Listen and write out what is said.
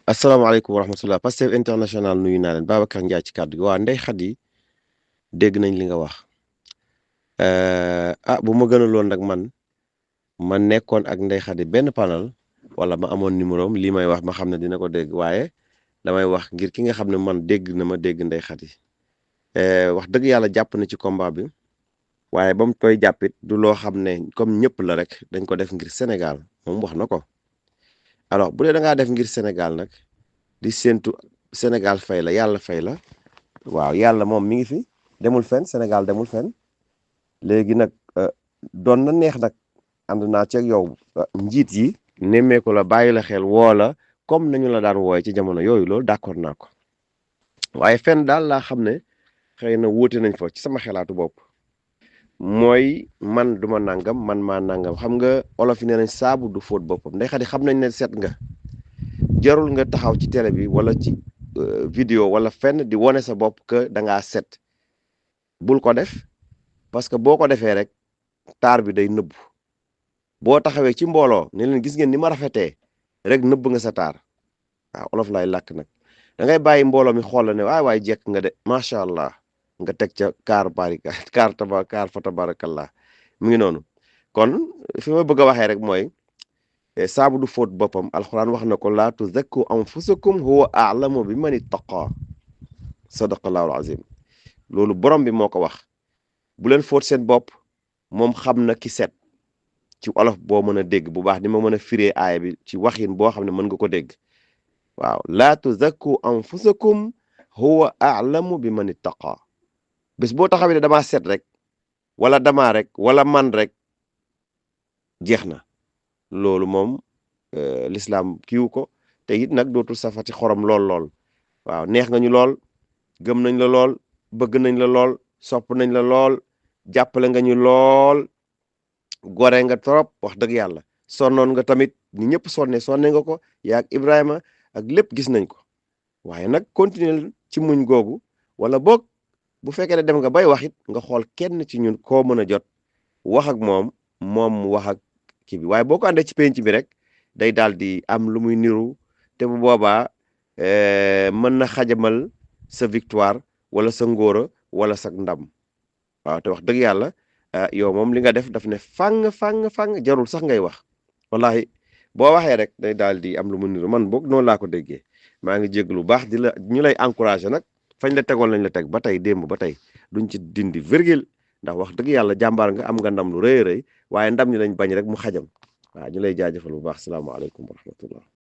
asalaamaaleykum wa rahmatulah Pastef international nuyu naa leen Babacar Ndiaye ci kàddu gi waa Ndeye Khady dégg nañ li nga wax bu ma gënaloon nag man nekkoon ak Ndeye Khady benn panel wala ma amoon numéro am lii may wax ma xam ne dina ko dégg waaye damay wax ngir ki nga xam ne man dégg na ma dégg Ndeye Khady wax dëgg yàlla jàpp na ci combat bi waaye ba mu koy jàppit du loo xam ne comme ñëpp la rek dañ ko def ngir Sénégal moom wax na ko. alors bu dee da ngaa def ngir Sénégal nag di séentu Sénégal fay la yàlla fay la waaw yàlla moom mi ngi fi demul fenn Sénégal demul fenn léegi nag doon na neex nag ànd naa ci ak yow njiit yi nemmeeku la bàyyi la xel woo la comme nañu la daan wooye ci jamono yooyu loolu d'accord naa ko waaye fenn daal laa xam ne xëy na wuute nañ fa ci sama xelaatu bopp mooy man duma nangam man maa nangam xam nga olof yi nee nañ saabu du fóot boppam Ndeye Khady xam nañ ne seet nga jarul nga taxaw ci télé bi wala ci vidéo wala fenn di wone sa bopp que da ngaa set bul ko def parce que boo ko defee rek taar bi day nëbbu boo taxawee ci mbooloo ne leen gis ngeen ni ma rafetee rek nëbb nga sa taar waaw olof lay làkk nag da ngay bàyyi mbooloo mi xool la ne waay jekk nga de macha allah nga teg ca kaar fa tabarakallah mu ngi noonu kon fi ma bëgg a waxee rek mooy saabu du fóot boppam alxuraan wax na ko laa tuzakku anfusakum huwa a'lamu bi man ittaqa sadaqallahu alazim loolu borom bi moo ko wax bu leen fóot seen bopp moom xam na ki set ci olof boo mën a dégg bu baax ni ma mën a firee aaya bi ci waxin boo xam ne mën nga ko dégg waaw laa tuzakku anfusakum huwa a'lamu bi man ittaqa bés boo taxawee ne damaa set rek wala damaa rek wala man rek jeex na loolu moom l'islam kiiwu ko te it nag dootul safati xorom lool waaw neex nga ñu lool gëm nañ la lool bëgg nañ la lool sopp nañ la lool jàppale nga ñu lool gore nga trop wax dëgg yàlla sonnoon nga tamit ni ñëpp sonne nga ko yaa ak Ibrahima ak lépp gis nañ ko waaye nag continuer ci muñ googu wala boog bu fekkee ne dem nga bay wax it nga xool kenn ci ñun koo mën a jot wax ak moom mu wax ak kii bi waaye boo ko àndee ci penc bi rek day daal di am lu muy niru te bu boobaa mën na xajamal sa victoire wala sa ngóora wala sa ndam waaw te wax dëgg yàlla yow moom li nga def daf ne fang jarul sax ngay wax wallahi boo waxee rek day daal di am lu mu niru man boog noonu laa ko déggee maa ngi jégg lu baax di la ñu lay encouragé nag fañ la tegoon lañ la teg ba tey démb ba tey duñ ci dindi virgule ndax wax dëgg yàlla jàmbaar nga am nga ndam lu rëy waaye ndam ñi lañ bañ rek mu xajam waaw ñu lay jaajëfal bu baax salaamaaleykum wa rahmatullah